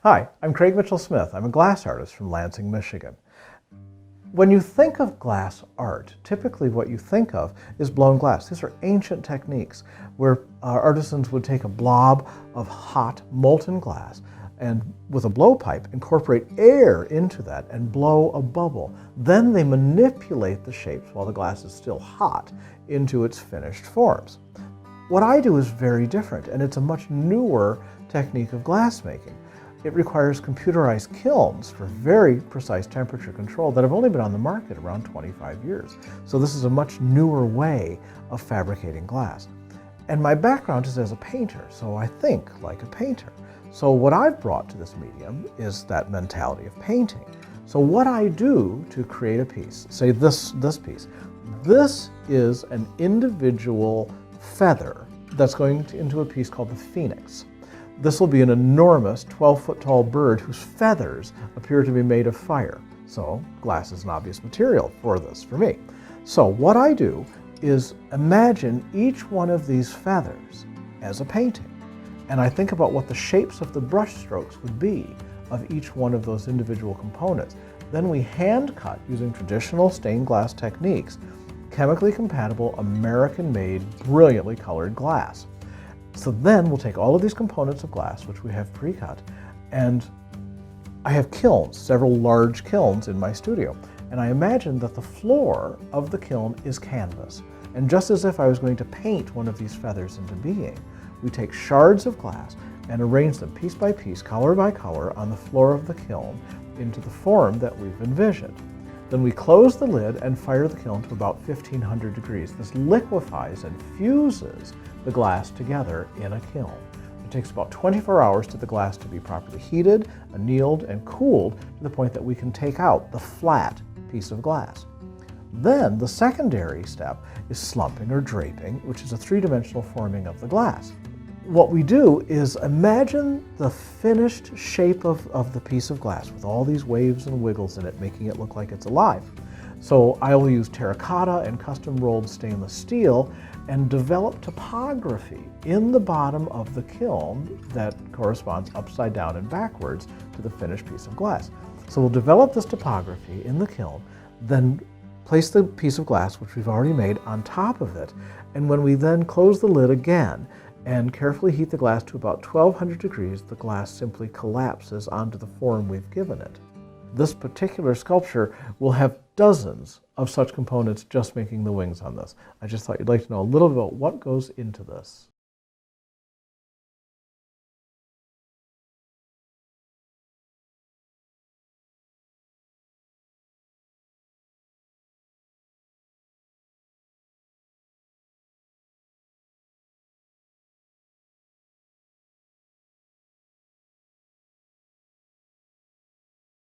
Hi, I'm Craig Mitchell-Smith. I'm a glass artist from Lansing, Michigan. When you think of glass art, typically what you think of is blown glass. These are ancient techniques where artisans would take a blob of hot molten glass and with a blowpipe incorporate air into that and blow a bubble. Then they manipulate the shapes while the glass is still hot into its finished forms. What I do is very different, and it's a much newer technique of glassmaking. It requires computerized kilns for very precise temperature control that have only been on the market around 25 years. So this is a much newer way of fabricating glass. And my background is as a painter, so I think like a painter. So what I've brought to this medium is that mentality of painting. So what I do to create a piece, say this piece, this is an individual feather that's going into a piece called the phoenix. This will be an enormous 12-foot tall bird whose feathers appear to be made of fire. So glass is an obvious material for this, for me. So what I do is imagine each one of these feathers as a painting. And I think about what the shapes of the brush strokes would be of each one of those individual components. Then we hand cut using traditional stained glass techniques, chemically compatible, American-made, brilliantly colored glass. So then we'll take all of these components of glass, which we have pre-cut, and I have kilns, several large kilns in my studio. And I imagine that the floor of the kiln is canvas. And just as if I was going to paint one of these feathers into being, we take shards of glass and arrange them piece by piece, color by color, on the floor of the kiln into the form that we've envisioned. Then we close the lid and fire the kiln to about 1500 degrees. This liquefies and fuses the glass together in a kiln. It takes about 24 hours for the glass to be properly heated, annealed, and cooled to the point that we can take out the flat piece of glass. Then the secondary step is slumping or draping, which is a three-dimensional forming of the glass. What we do is imagine the finished shape of the piece of glass with all these waves and wiggles in it, making it look like it's alive. So I will use terracotta and custom rolled stainless steel and develop topography in the bottom of the kiln that corresponds upside down and backwards to the finished piece of glass. So we'll develop this topography in the kiln, then place the piece of glass, which we've already made, on top of it. And when we then close the lid again and carefully heat the glass to about 1200 degrees, the glass simply collapses onto the form we've given it. This particular sculpture will have dozens of such components just making the wings on this. I just thought you'd like to know a little bit about what goes into this.